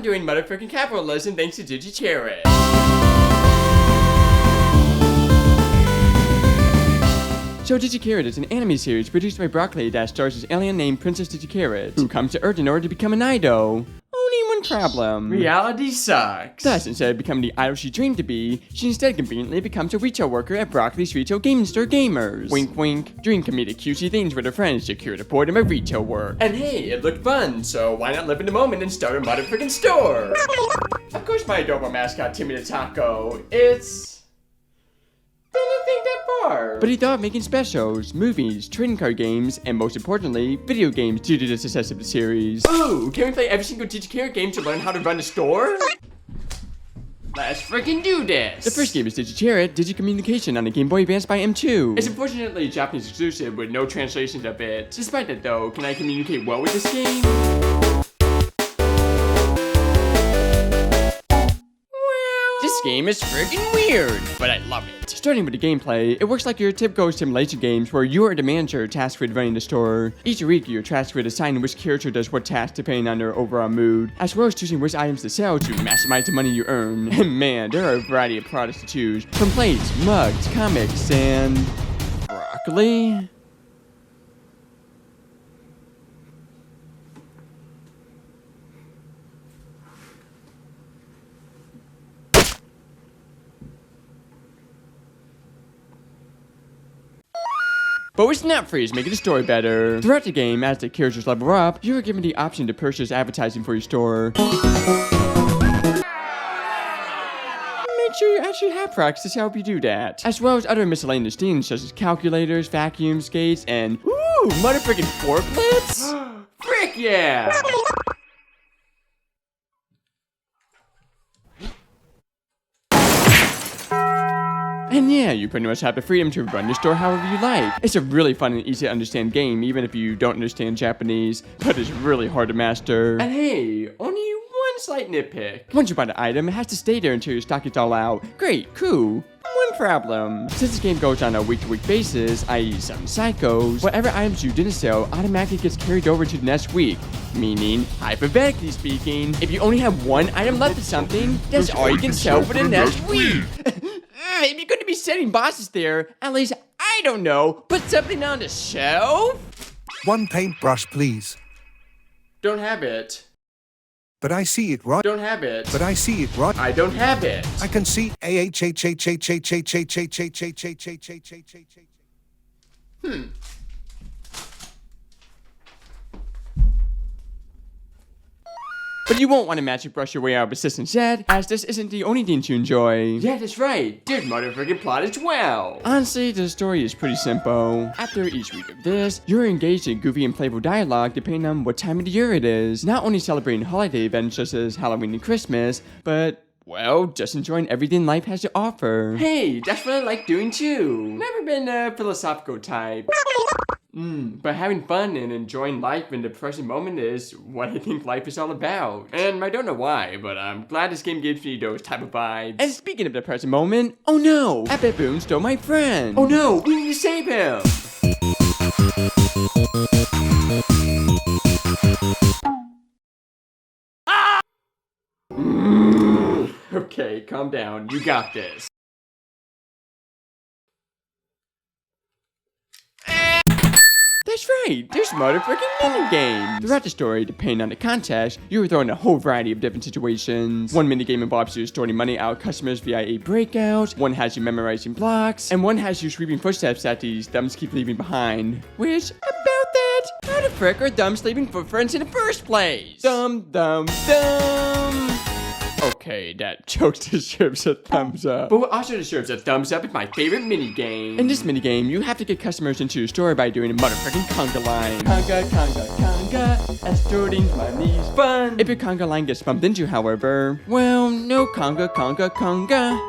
I'm doing motherfucking capitalism thanks to Gi Charat. So Digi Charat is an anime series produced by Broccoli that stars this alien named Princess Digi Charat, who comes to Earth in order to become an idol. Only one problem. Reality sucks. Thus, instead of becoming the idol she dreamed to be, she instead conveniently becomes a retail worker at Broccoli's Retail Gaming Store Gamers. Wink wink, doing comedic cutesy things with her friends to cure the boredom of retail work. And hey, it looked fun, so why not live in the moment and start a motherfucking store? Of course my adorable mascot Timmy the Taco, didn't think that far. But he thought of making specials, movies, trading card games, and most importantly, video games due to the success of the series. Ooh, can we play every single Digi Charat game to learn how to run a store? Let's freaking do this! The first game is Digi Charat Digi-Communication on the Game Boy Advance by M2. It's unfortunately Japanese exclusive with no translations of it. Despite that though, can I communicate well with this game? This game is freaking weird, but I love it. Starting with the gameplay, it works like your typical simulation games where you are the manager tasked with running the store. Each week, you're tasked with assigning which character does what task depending on their overall mood, as well as choosing which items to sell to maximize the money you earn. And man, there are a variety of products to choose, from plates, mugs, comics, and broccoli. But what's not free is making the story better. Throughout the game, as the characters level up, you are given the option to purchase advertising for your store. Make sure you actually have products to help you do that. As well as other miscellaneous things such as calculators, vacuums, skates, and ooh, motherfucking forklifts? Frick yeah! And yeah, you pretty much have the freedom to run your store however you like. It's a really fun and easy to understand game, even if you don't understand Japanese, but it's really hard to master. And hey, only one slight nitpick. Once you buy the item, it has to stay there until your stock is all out. Great, cool. One problem. Since this game goes on a week-to-week basis, i.e. some cycles, whatever items you didn't sell automatically gets carried over to the next week. Meaning, hypothetically speaking, if you only have one item left of something, that's all you can sell for the next week. If you're going to be setting bosses there, at least, I don't know, put something on the shelf? One paintbrush, please. Don't have it. But I see it, Rod. Don't have it. But I see it, Rod. I don't have it. I can see But you won't want to magic brush your way out of assistance yet, as this isn't the only thing to enjoy. Yeah, that's right. There's motherfucking plot as well. Honestly, the story is pretty simple. After each week of this, you're engaged in goofy and playful dialogue depending on what time of the year it is. Not only celebrating holiday events such as Halloween and Christmas, but well, just enjoying everything life has to offer. Hey, that's what I like doing too. Never been a philosophical type. But having fun and enjoying life in the present moment is what I think life is all about. And I don't know why, but I'm glad this game gives me those type of vibes. And speaking of the present moment, oh no! Epic Boom stole my friend! Oh no, we need to save him! Ah! Okay, calm down. You got this. That's right, there's motherfucking minigames! Throughout the story, depending on the context, you are thrown in a whole variety of different situations. One minigame involves you storing money out of customers via a breakout, one has you memorizing blocks, and one has you sweeping footsteps that these thumbs keep leaving behind. Which, about that, how the frick are thumbs leaving footprints in the first place? Dumb. Okay, that joke deserves a thumbs up. But what also deserves a thumbs up is my favorite minigame. In this minigame, you have to get customers into your store by doing a motherfucking conga line. Conga, extorting money's fun. If your conga line gets bumped into, however, well, no conga. Conga.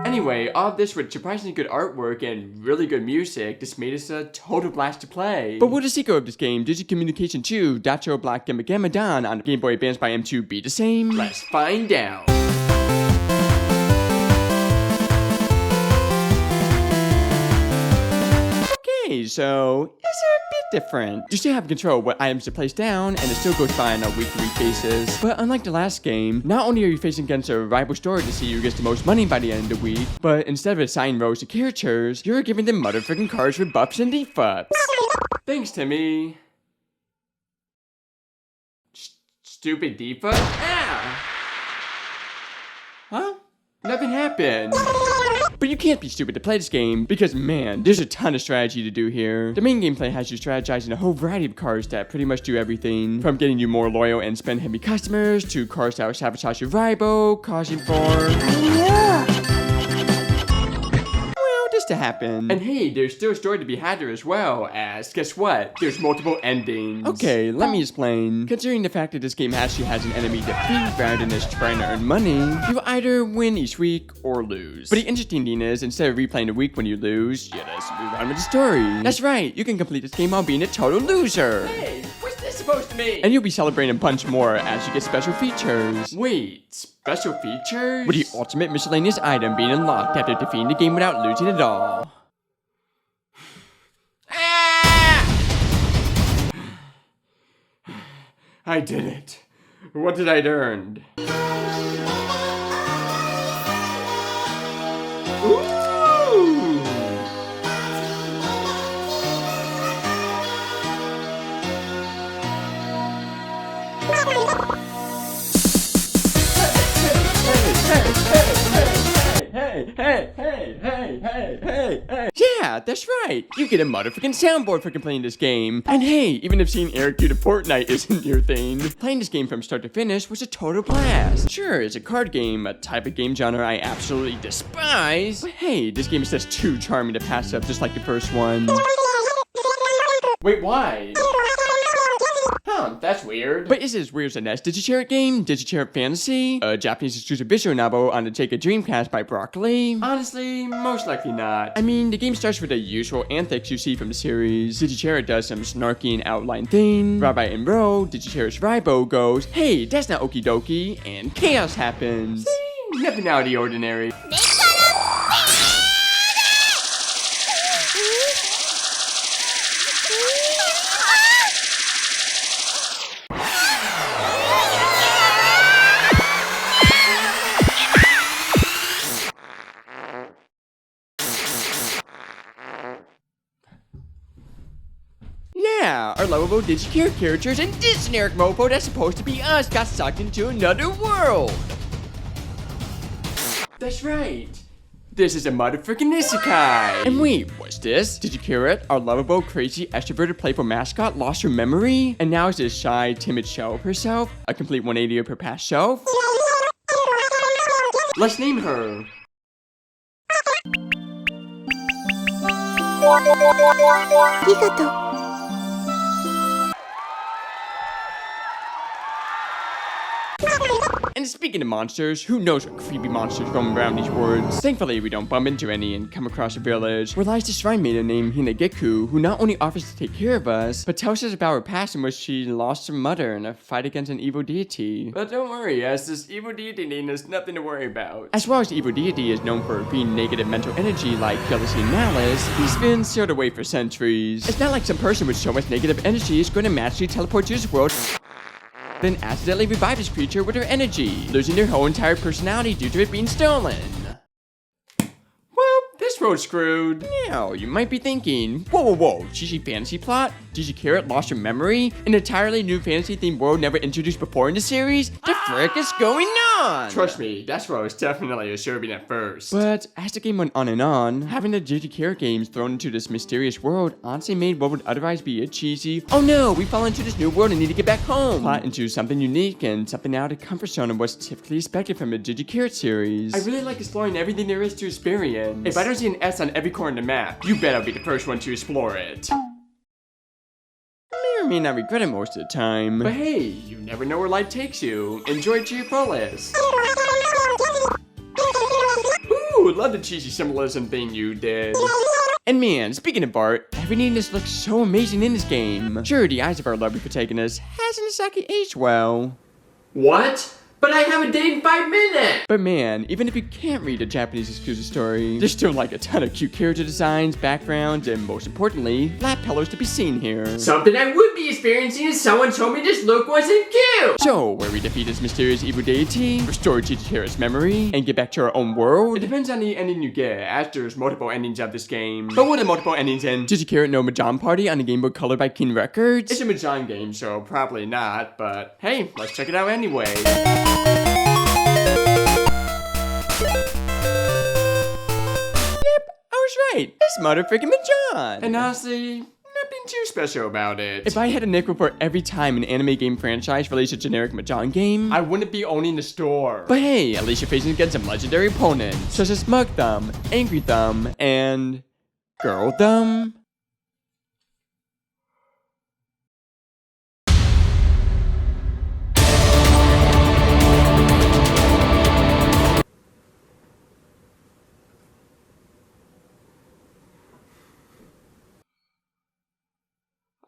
Anyway, all of this with surprisingly good artwork and really good music, this made us a total blast to play. But will the sequel of this game, Digi-Communication 2, Datou Black Gemagema-dan on Game Boy Advance by M2 be the same? Let's find out. so it's a bit different. You still have control of what items to place down, and it still goes by on a week-to-week basis. But unlike the last game, not only are you facing against a rival store to see who gets the most money by the end of the week, but instead of assigning roles to characters, you're giving them motherfucking cards with buffs and defups. Thanks, Timmy. Stupid defup? Ah! Huh? Nothing happened. But you can't be stupid to play this game, because man, there's a ton of strategy to do here. The main gameplay has you strategizing a whole variety of cards that pretty much do everything, from getting you more loyal and spend-heavy customers, to cards that will sabotage your rival, causing to happen. And hey, there's still a story to be had there as well, as guess what? There's multiple endings. Okay, let me explain. Considering the fact that this game actually has an enemy defeat rather than just trying to earn money, you either win each week or lose. But the interesting thing is, instead of replaying the week when you lose, you just move on with the story. That's right, you can complete this game while being a total loser. Hey, what's this supposed to mean? And you'll be celebrating a bunch more as you get special features. Wait, special features? With the ultimate miscellaneous item being unlocked after defeating the game without losing at all. Ah! I did it. What did I earn? Ooh! Hey. Yeah, that's right. You get a motherfucking soundboard for playing this game. And hey, even if seeing Eric do the Fortnite isn't your thing, playing this game from start to finish was a total blast. Sure, it's a card game, a type of game genre I absolutely despise. But hey, this game is just too charming to pass up, just like the first one. Wait, why? Huh, that's weird. But is it as weird as the next Digi-Charat game, Digi-Charat Fantasy? A Japanese exclusive visual novel on the Dejiko Dreamcast by Broccoli? Honestly, most likely not. I mean, the game starts with the usual antics you see from the series. Digi-Charat does some snarky and outline thing. Rabbi and Bro, Digi-Charat's rival, goes, hey, that's not okie dokie, and chaos happens. See? Nothing out of the ordinary. Yeah, our lovable Digi-Charat characters and this generic mofo that's supposed to be us got sucked into another world. That's right. This is a motherfucking isekai. And wait, what's this? Digi-Charat, our lovable, crazy, extroverted, playful mascot, lost her memory? And now is this shy, timid shell of herself? A complete 180 of her past self? Let's name her. Arigato. And speaking of monsters, who knows what creepy monsters roam around these woods? Thankfully, we don't bump into any and come across a village where lies the shrine maiden named Hinageko, who not only offers to take care of us, but tells us about her past in which she lost her mother in a fight against an evil deity. But don't worry, as this evil deity name is nothing to worry about. As well as the evil deity is known for being negative mental energy like jealousy and malice, he's been sealed away for centuries. It's not like some person with so much negative energy is going to magically teleport to this world then accidentally revive this creature with her energy, losing their whole entire personality due to it being stolen. Well, this road's screwed. Now, you might be thinking, whoa, cheesy fantasy plot? Digi-Charat lost her memory? An entirely new fantasy-themed world never introduced before in the series? The frick is going on? Trust me, that's what I was definitely assuming at first. But as the game went on and on, having the Digi-Charat games thrown into this mysterious world honestly made what would otherwise be a cheesy, oh no, we fall into this new world and need to get back home, plot into something unique and something out of the comfort zone of what's typically expected from a Digi-Charat series. I really like exploring everything there is to experience. If I don't see an S on every corner of the map, you bet I'll be the first one to explore it. May or may not regret it most of the time. But hey, you never know where life takes you. Enjoy it to your fullest. Ooh, love the cheesy symbolism thing you did. And man, speaking of art, everything just looks so amazing in this game. Sure, the eyes of our lovely protagonist hasn't exactly aged well. What? But I have a date in 5 minutes! But man, even if you can't read a Japanese exclusive story, there's still like a ton of cute character designs, backgrounds, and most importantly, flat pillows to be seen here. Something I would be experiencing if someone told me this look wasn't cute! So, where we defeat this mysterious evil deity, restore Gi Charat's memory, and get back to our own world? It depends on the ending you get, as there's multiple endings of this game. But what are multiple endings in Gi Charat no Mahjong Party on the Game Boy Color by King Records? It's a Mahjong game, so probably not, but hey, let's check it out anyway. Right, it's motherfucking Mahjong! And honestly, nothing too special about it. If I had a nickel for every time an anime game franchise released a generic Mahjong game, I wouldn't be owning the store. But hey, at least you're facing against some legendary opponents, such as Smug Thumb, Angry Thumb, and Girl Thumb.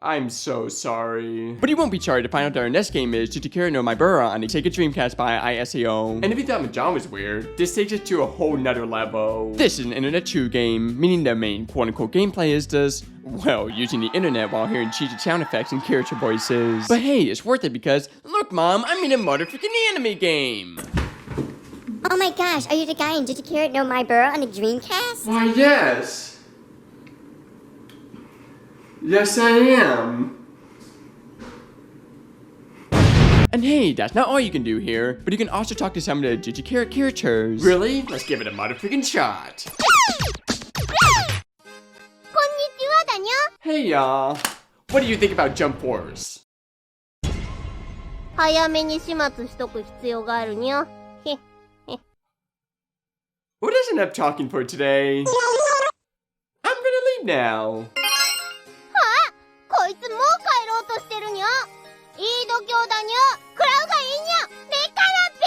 I'm so sorry. But you won't be sorry to find out that our next game is Gi Charat no Maibura on the Sega Dreamcast by ISAO. And if you thought Mahjong was weird, this takes it to a whole nother level. This is an internet chew game, meaning the main quote-unquote gameplay is just, well, using the internet while hearing cheesy sound effects and character voices. But hey, it's worth it because, look mom, I'm in a motherfucking anime game! Oh my gosh, are you the guy in Gi Charat no Maibura on the Dreamcast? Why, yes! Yes, I am. And hey, that's not all you can do here, but you can also talk to some of the Gi Charat characters. Really? Let's give it a motherfucking shot. Konnichiwa, Daniel. Hey y'all. What do you think about Jump Force? 早めに始末しとく必要があるにゃ。Well, there's enough talking for today. I'm gonna leave now. こいつもう帰ろうとしてるにゃ。いい度胸だにゃ。食らうがいいにゃ。目からビ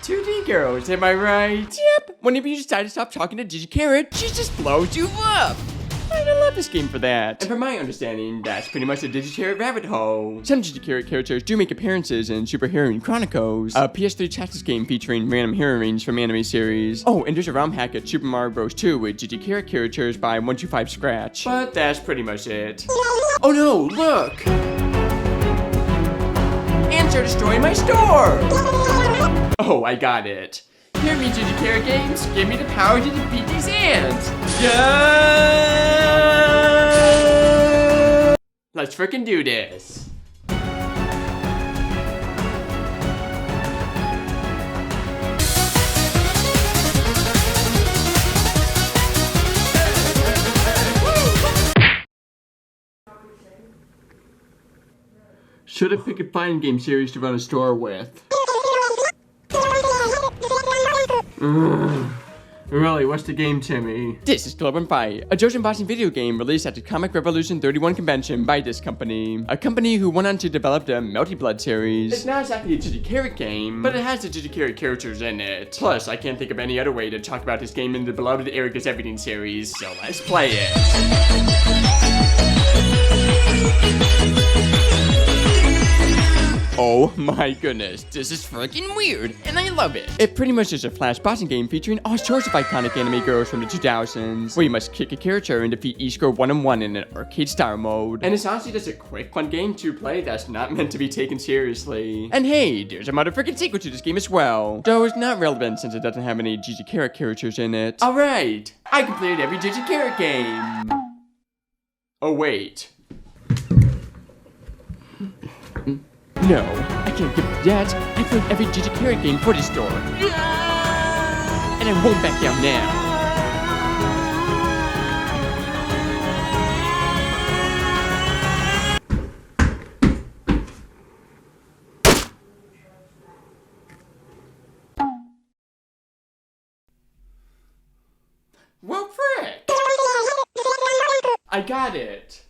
ール 2D girls, am I right? Yep. Whenever you decide to stop talking to Gi Charat, she just blows you up. I love this game for that. And from my understanding, that's pretty much a Digi Charat rabbit hole. Some Digi Charat characters do make appearances in Super Heroine Chronicles, a PS3 tactics game featuring random heroines from anime series. Oh, and there's a ROM hack at Super Mario Bros. 2 with Digi Charat characters by 125 Scratch. But that's pretty much it. Oh no, look! Ants are destroying my store! Oh, I got it. Hear me, Digi Charat games. Give me the power to defeat these ants. Yeah! Let's frickin' do this. Should have picked a fighting game series to run a store with. Really, what's the game, Timmy? This is Global Fight, a Jojen boxing video game released at the Comic Revolution 31 convention by this company. A company who went on to develop the Melty Blood series. It's not exactly a Gi Charat game, but it has the Gi Charat characters in it. Plus, I can't think of any other way to talk about this game in the beloved EricDoesEverything series, so let's play it. Oh my goodness, this is freaking weird, and I love it. It pretty much is a flash boxing game featuring all sorts of iconic anime girls from the 2000s, where you must kick a character and defeat each girl one-on-one in an arcade-style mode. And it's honestly just a quick, fun game to play that's not meant to be taken seriously. And hey, there's a motherfucking sequel to this game as well, though it's not relevant since it doesn't have any Gi Charat characters in it. Alright, I completed every Gi Charat game. Oh wait. No, I can't give it yet. I played every Gi Charat game for this store. And I won't back down now. Well, frick! I got it.